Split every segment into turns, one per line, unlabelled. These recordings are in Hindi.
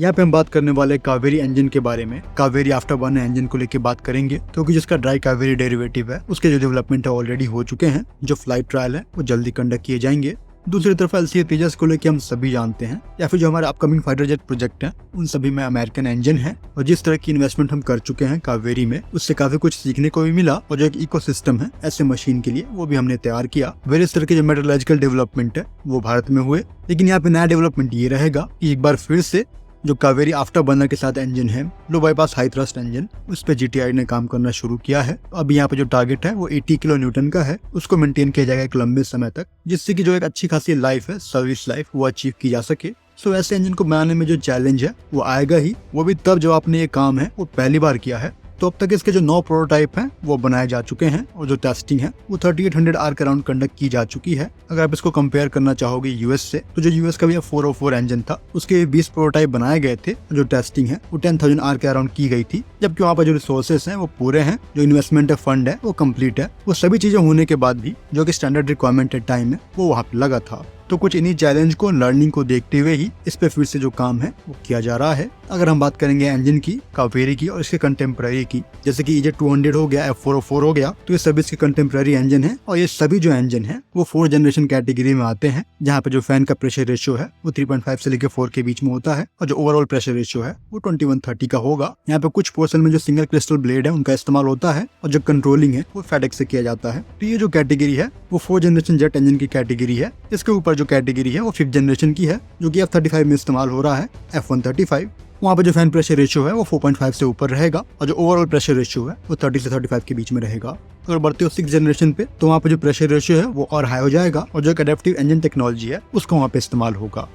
यहाँ पे हम बात करने वाले कावेरी इंजन के बारे में। कावेरी आफ्टर बर्नर इंजन को लेकर बात करेंगे क्योंकि जिसका ड्राई कावेरी डेरिवेटिव है उसके जो डेवलपमेंट है ऑलरेडी हो चुके हैं। जो फ्लाइट ट्रायल है वो जल्दी कंडक्ट किए जाएंगे। दूसरी तरफ LCA तेजस को लेकर हम सभी जानते हैं, या फिर जो हमारे अपकमिंग फाइटर जेट प्रोजेक्ट है उन सभी में अमेरिकन इंजन है। और जिस तरह की इन्वेस्टमेंट हम कर चुके हैं कावेरी में, उससे काफी कुछ सीखने को भी मिला। और जो एक इकोसिस्टम है ऐसे मशीन के लिए वो भी हमने तैयार किया। वेरियस तरह के जो मेट्रोलॉजिकल डेवलपमेंट है वो भारत में हुए। लेकिन यहाँ पे नया डेवलपमेंट ये रहेगा कि एक बार फिर से जो कावेरी आफ्टर बर्नर के साथ इंजन है, लो बाईपास हाई थ्रस्ट इंजन, उस पे GTI ने काम करना शुरू किया है। अब यहाँ पे जो टारगेट है वो 80 किलो न्यूटन का है, उसको मेंटेन किया जाएगा एक लंबे समय तक, जिससे कि जो एक अच्छी खासी लाइफ है, सर्विस लाइफ, वो अचीव की जा सके। सो ऐसे इंजन को बनाने में जो चैलेंज है वो आएगा ही, वो भी तब जब आपने ये काम है वो पहली बार किया है। तो अब तक इसके जो 9 प्रोटोटाइप हैं वो बनाए जा चुके हैं और जो टेस्टिंग है वो 3800 आर के अराउंड कंडक्ट की जा चुकी है। अगर आप इसको कंपेयर करना चाहोगे यूएस से, तो जो यूएस का भी 404 इंजन था उसके 20 प्रोटोटाइप बनाए गए थे। जो टेस्टिंग है वो 10,000 आर के अराउंड की गई थी, जबकि वहाँ पर जो रिसोर्सेस हैं वो पूरे हैं, जो इन्वेस्टमेंट है, फंड है, वो कम्प्लीट है। वो सभी चीजें होने के बाद भी जो कि स्टैंडर्ड रिक्वायरमेंट है टाइम है वो वहाँ पे लगा था। तो कुछ इन्हीं चैलेंज को, लर्निंग को देखते हुए ही इस पे फिर से जो काम है वो किया जा रहा है। अगर हम बात करेंगे इंजन की, कावेरी की और इसके कंटेम्प्रेरी की, जैसे कि EJ 200 हो गया, F404 हो गया, तो ये सभी इसके कंटेम्प्रेरी इंजन है। और ये सभी जो इंजन है वो 4th जनरेशन कैटेगरी में आते हैं, जहाँ पे जो फैन का प्रेशर रेशियो है वो 3.5 से लेकर 4 के बीच में होता है। और जो ओवरऑल प्रेशर रेशियो है वो 2130 का होगा। यहाँ पे कुछ पोर्शन में जो सिंगल क्रिस्टल ब्लेड है उनका इस्तेमाल होता है, और जो कंट्रोलिंग है वो FedEx से किया जाता है। तो ये जो कैटेगरी है वो 4th जनरेशन जेट इंजन की कैटेगरी है। इसके ऊपर जो कैटेगरी है वो 5th जनरेशन की है, जो कि F35 में इस्तेमाल हो रहा है, F135। वहाँ पे जो फैन प्रेशर रेशियो है वो 4.5 से ऊपर रहेगा, और जो ओवरऑल प्रेशर रेशियो है वो 30 से 35 के बीच में रहेगा। अगर बढ़ते हो 6th जनरेशन पे, तो वहाँ पे जो प्रेशर रेशियो है वो और हाई हो जाएगा, और जो एक एडेप्टिव इंजन टेक्नोलॉजी है उसका वहाँ पे इस्तेमाल होगा।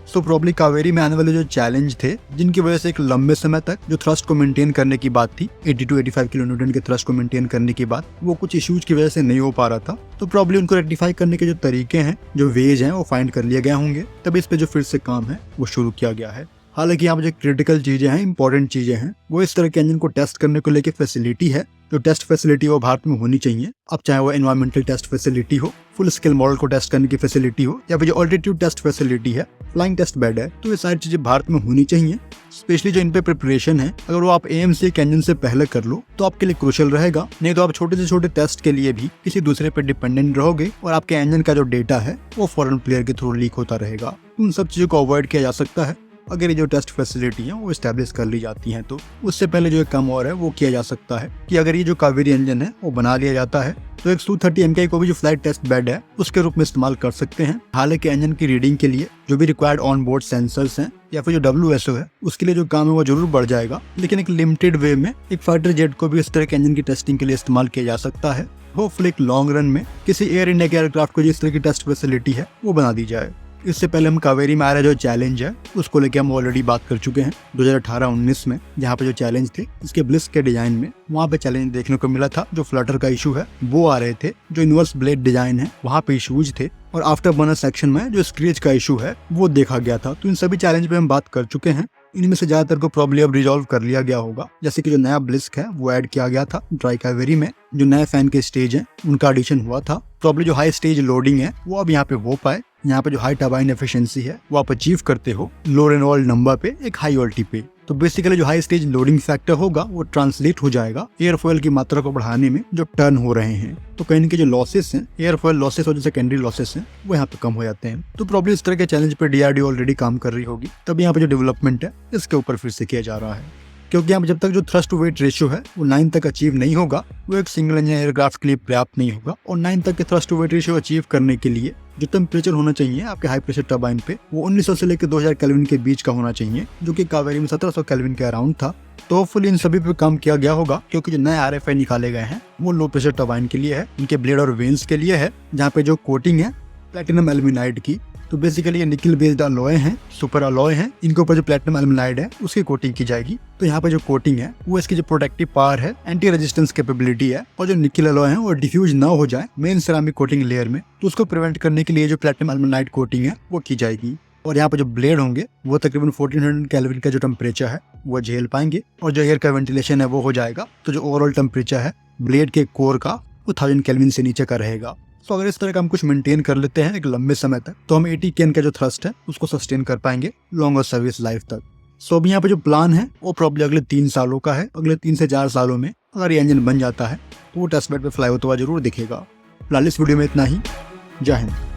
सो प्रॉब्ली कावेरी में आने वाले जो चैलेंज थे, जिनकी वजह से एक लंबे समय तक जो थ्रस्ट को मेंटेन करने की बात थी, 80 to 85 किलो न्यूटन के थ्रस्ट को मेंटेन करने की बात, वो कुछ इश्यूज की वजह से नहीं हो पा रहा था। तो प्रॉब्ली उनको रेक्टिफाई करने के जो तरीके हैं, जो वेज हैं, वो फाइंड कर लिए गए होंगे, तभी इस पे जो फिर से काम है वो शुरू किया गया है। हालांकि यहाँ पर जो क्रिटिकल चीजें हैं, इंपॉर्टेंट चीजें हैं, वो इस तरह के इंजन को टेस्ट करने को लेकर फैसिलिटी है। जो टेस्ट फैसिलिटी वो भारत में होनी चाहिए। अब चाहे वो एनवायरमेंटल टेस्ट फैसिलिटी हो, फुल स्केल मॉडल को टेस्ट करने की फैसिलिटी हो, या फिर जो ऑल्टीट्यूड टेस्ट फैसिलिटी है, फ्लाइंग टेस्ट बेड है, तो ये सारी चीजें भारत में होनी चाहिए। स्पेशली जो इन पे प्रिपरेशन है, अगर वो आप AMC के इंजन से पहले कर लो तो आपके लिए क्रूशियल रहेगा। नहीं तो आप छोटे से छोटे टेस्ट के लिए भी किसी दूसरे पे डिपेंडेंट रहोगे, और आपके इंजन का जो डेटा है वो फॉरेन प्लेयर के थ्रू लीक होता रहेगा। उन सब चीजों को अवॉइड किया जा सकता है अगर ये जो टेस्ट फैसिलिटी है वो एस्टेब्लिश कर ली जाती हैं। तो उससे पहले जो एक काम और है वो किया जा सकता है कि अगर ये जो कावेरी इंजन है वो बना लिया जाता है, तो एक Su-30 MKI को भी जो फ्लाइट टेस्ट बेड है उसके रूप में इस्तेमाल कर सकते हैं। हालांकि इंजन की रीडिंग के लिए जो भी रिक्वायर्ड ऑन बोर्ड सेंसर्स हैं, या फिर जो WSO है, उसके लिए जो काम है वो जरूर बढ़ जाएगा। लेकिन एक लिमिटेड वे में एक फाइटर जेट को भी इस तरह के इंजन की टेस्टिंग के लिए इस्तेमाल किया जा सकता है। होपफुली एक लॉन्ग रन में किसी एयर इंडिया के एयरक्राफ्ट को जिस तरह की टेस्ट फैसिलिटी है वो बना दी जाए। इससे पहले हम कावेरी में आ रहा जो चैलेंज है उसको लेके हम ऑलरेडी बात कर चुके हैं 2018-19 में, जहाँ पे जो चैलेंज थे इसके ब्लिस के डिजाइन में, वहाँ पे चैलेंज देखने को मिला था। जो फ्लटर का इशू है वो आ रहे थे, जो इनवर्स ब्लेड डिजाइन है वहाँ पे इशूज थे, और आफ्टर बर्नर सेक्शन में जो स्क्रेच का इशू है वो देखा गया था। तो इन सभी चैलेंज पे हम बात कर चुके हैं। इनमें से ज्यादातर को प्रॉब्लम अब रिजॉल्व कर लिया गया होगा। जैसे कि जो नया ब्लिस्क है वो ऐड किया गया था ड्राई कावेरी में, जो नए फैन के स्टेज हैं उनका एडिशन हुआ था। प्रॉब्लम जो हाई स्टेज लोडिंग है वो अब यहाँ पे हो पाए। यहाँ पे जो हाई टर्बाइन एफिशिएंसी है वो आप अचीव करते हो लो रेनॉल्ड नंबर पे, एक हाई ऑल्टी पे। तो बेसिकली जो हाई स्टेज लोडिंग फैक्टर होगा वो ट्रांसलेट हो जाएगा एयरफॉयल की मात्रा को बढ़ाने में जो टर्न हो रहे हैं। तो कहीं के जो लॉसेस हैं, एयरफॉयल लॉसेस और जो सेकेंडरी लॉसेस हैं, वो यहाँ पे कम हो जाते हैं। तो प्रॉब्लम इस तरह के चैलेंज पे DRDO ऑलरेडी काम कर रही होगी, तब यहाँ पे जो डेवलपमेंट है इसके ऊपर फिर से किया जा रहा है। क्योंकि यहाँ जब तक जो थ्रस्ट टू वेट रेशियो है वो 9 तक अचीव नहीं होगा, वो एक सिंगल इंजन एयरक्राफ्ट के लिए पर्याप्त नहीं होगा। और 9 तक के thrust to weight ratio achieve करने के लिए जो टेम्परेचर होना चाहिए आपके हाई प्रेशर टर्बाइन पे, वो 1900 से लेकर 2000 केल्विन के बीच का होना चाहिए, जो कि कावेरी में 1700 केल्विन के अराउंड था। तो होपफुली इन सभी पे काम किया गया होगा, क्योंकि जो नए RFI निकाले गए हैं वो लो प्रेशर टर्बाइन के लिए है, उनके ब्लेड और वेन्स के लिए है, जहाँ पे जो कोटिंग है प्लेटिनम एल्यूमिनाइड की। तो बेसिकली ये निकल बेस्ड अलॉय हैं, सुपर अलॉय हैं, इनके ऊपर जो प्लेटिनम एल्यूमिनाइड है उसकी कोटिंग की जाएगी। तो यहाँ पे जो कोटिंग है वो इसकी जो प्रोटेक्टिव पावर है, एंटी रेजिस्टेंस कैपेबिलिटी है, और जो निकल अलॉय है वो डिफ्यूज ना हो जाए मेन सिरामिक कोटिंग लेयर में, तो उसको प्रिवेंट करने के लिए जो प्लेटिनम एल्यूमिनाइड कोटिंग है वो की जाएगी। और यहाँ पे जो ब्लेड होंगे वो तकरीबन 1400 केल्विन का जो टेम्परेचर है वो झेल पाएंगे, और जो एयर का वेंटिलेशन है वो हो जाएगा। तो जो ओवरऑल टेम्परेचर है ब्लेड के कोर का वो 1000 केल्विन से नीचे का रहेगा। तो अगर इस तरह का हम कुछ मेंटेन कर लेते हैं एक लंबे समय तक, तो हम 80 केन का जो थ्रस्ट है उसको सस्टेन कर पाएंगे लॉन्गर सर्विस लाइफ तक। सो अभी यहाँ पे जो प्लान है वो प्रॉब्ली अगले 3 सालों का है। अगले 3 से 4 सालों में अगर ये इंजन बन जाता है तो वो टेस्ट बेड पे फ्लाई होता हुआ जरूर दिखेगा। फिलहाल इस वीडियो में इतना ही। जय हिंद।